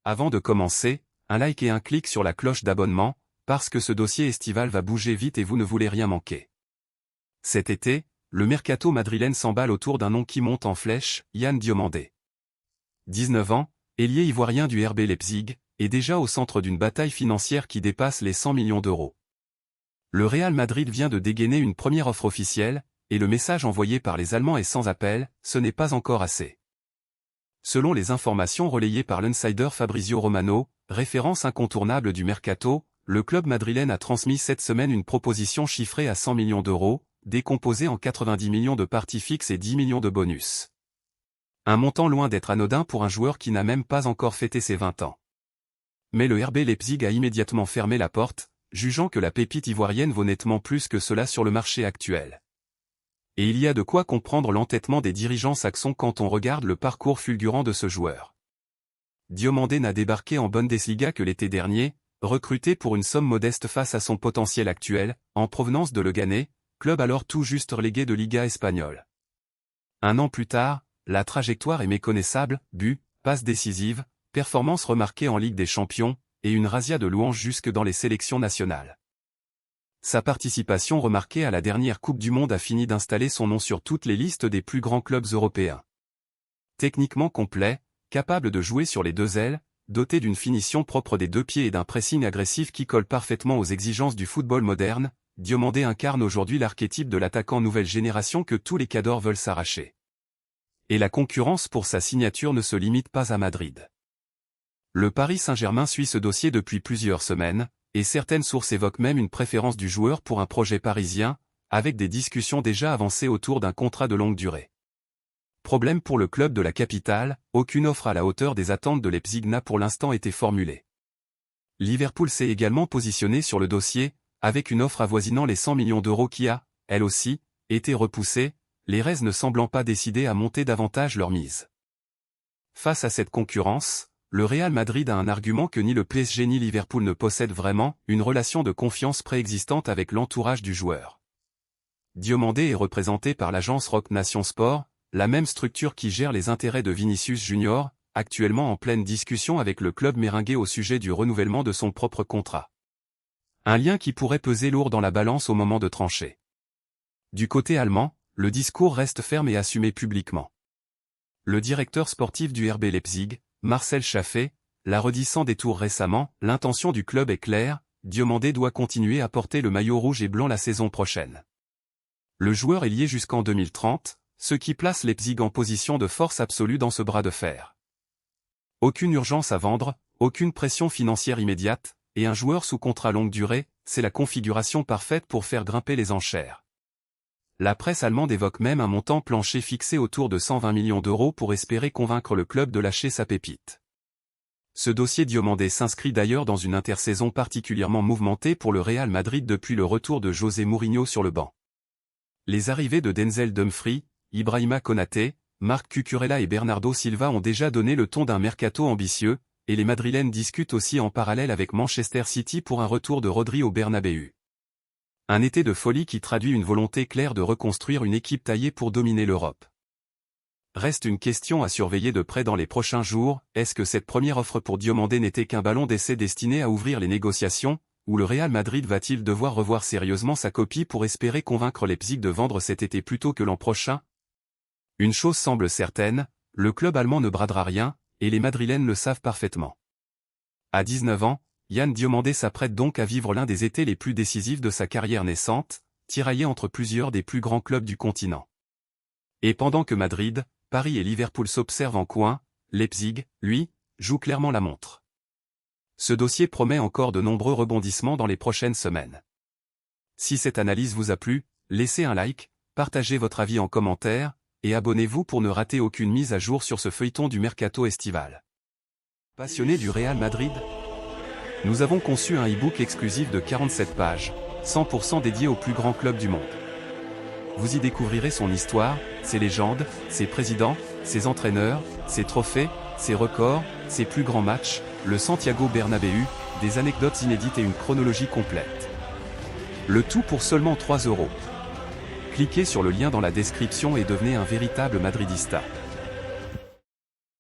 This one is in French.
Avant de commencer, un like et un clic sur la cloche d'abonnement, parce que ce dossier estival va bouger vite et vous ne voulez rien manquer. Cet été, le mercato madrilène s'emballe autour d'un nom qui monte en flèche, Yann Diomandé. 19 ans, ailier ivoirien du RB Leipzig, est déjà au centre d'une bataille financière qui dépasse les 100 millions d'euros. Le Real Madrid vient de dégainer une première offre officielle, et le message envoyé par les Allemands est sans appel, ce n'est pas encore assez. Selon les informations relayées par l'insider Fabrizio Romano, référence incontournable du mercato, le club madrilène a transmis cette semaine une proposition chiffrée à 100 millions d'euros, décomposée en 90 millions de parties fixes et 10 millions de bonus. Un montant loin d'être anodin pour un joueur qui n'a même pas encore fêté ses 20 ans. Mais le RB Leipzig a immédiatement fermé la porte, jugeant que la pépite ivoirienne vaut nettement plus que cela sur le marché actuel. Et il y a de quoi comprendre l'entêtement des dirigeants saxons quand on regarde le parcours fulgurant de ce joueur. Diomandé n'a débarqué en Bundesliga que l'été dernier, recruté pour une somme modeste face à son potentiel actuel, en provenance de Leganés, club alors tout juste relégué de Liga espagnole. Un an plus tard, la trajectoire est méconnaissable, buts, passes décisives, performances remarquées en Ligue des Champions, et une razzia de louanges jusque dans les sélections nationales. Sa participation remarquée à la dernière Coupe du Monde a fini d'installer son nom sur toutes les listes des plus grands clubs européens. Techniquement complet, capable de jouer sur les deux ailes, doté d'une finition propre des deux pieds et d'un pressing agressif qui colle parfaitement aux exigences du football moderne, Diomandé incarne aujourd'hui l'archétype de l'attaquant nouvelle génération que tous les cadors veulent s'arracher. Et la concurrence pour sa signature ne se limite pas à Madrid. Le Paris Saint-Germain suit ce dossier depuis plusieurs semaines, et certaines sources évoquent même une préférence du joueur pour un projet parisien, avec des discussions déjà avancées autour d'un contrat de longue durée. Problème pour le club de la capitale, aucune offre à la hauteur des attentes de Leipzig n'a pour l'instant été formulée. Liverpool s'est également positionné sur le dossier, avec une offre avoisinant les 100 millions d'euros qui a, elle aussi, été repoussée, les Reds ne semblant pas décidés à monter davantage leur mise. Face à cette concurrence, le Real Madrid a un argument que ni le PSG ni Liverpool ne possèdent vraiment, une relation de confiance préexistante avec l'entourage du joueur. Diomandé est représenté par l'agence Roc Nation Sport, la même structure qui gère les intérêts de Vinicius Junior, actuellement en pleine discussion avec le club méringué au sujet du renouvellement de son propre contrat. Un lien qui pourrait peser lourd dans la balance au moment de trancher. Du côté allemand, le discours reste ferme et assumé publiquement. Le directeur sportif du RB Leipzig, Marcel Chaffé, l'a redit sans détour récemment, l'intention du club est claire, Diomandé doit continuer à porter le maillot rouge et blanc la saison prochaine. Le joueur est lié jusqu'en 2030, ce qui place Leipzig en position de force absolue dans ce bras de fer. Aucune urgence à vendre, aucune pression financière immédiate, et un joueur sous contrat longue durée, c'est la configuration parfaite pour faire grimper les enchères. La presse allemande évoque même un montant plancher fixé autour de 120 millions d'euros pour espérer convaincre le club de lâcher sa pépite. Ce dossier Diomandé s'inscrit d'ailleurs dans une intersaison particulièrement mouvementée pour le Real Madrid depuis le retour de José Mourinho sur le banc. Les arrivées de Denzel Dumfries, Ibrahima Konaté, Marc Cucurella et Bernardo Silva ont déjà donné le ton d'un mercato ambitieux, et les Madrilènes discutent aussi en parallèle avec Manchester City pour un retour de Rodri au Bernabéu. Un été de folie qui traduit une volonté claire de reconstruire une équipe taillée pour dominer l'Europe. Reste une question à surveiller de près dans les prochains jours, est-ce que cette première offre pour Diomandé n'était qu'un ballon d'essai destiné à ouvrir les négociations, ou le Real Madrid va-t-il devoir revoir sérieusement sa copie pour espérer convaincre Leipzig de vendre cet été plutôt que l'an prochain? Une chose semble certaine, le club allemand ne bradera rien, et les Madrilènes le savent parfaitement. À 19 ans, Yann Diomandé s'apprête donc à vivre l'un des étés les plus décisifs de sa carrière naissante, tiraillé entre plusieurs des plus grands clubs du continent. Et pendant que Madrid, Paris et Liverpool s'observent en coin, Leipzig, lui, joue clairement la montre. Ce dossier promet encore de nombreux rebondissements dans les prochaines semaines. Si cette analyse vous a plu, laissez un like, partagez votre avis en commentaire, et abonnez-vous pour ne rater aucune mise à jour sur ce feuilleton du mercato estival. Passionné du Real Madrid? Nous avons conçu un e-book exclusif de 47 pages, 100% dédié au plus grand club du monde. Vous y découvrirez son histoire, ses légendes, ses présidents, ses entraîneurs, ses trophées, ses records, ses plus grands matchs, le Santiago Bernabéu, des anecdotes inédites et une chronologie complète. Le tout pour seulement 3 €. Cliquez sur le lien dans la description et devenez un véritable madridista.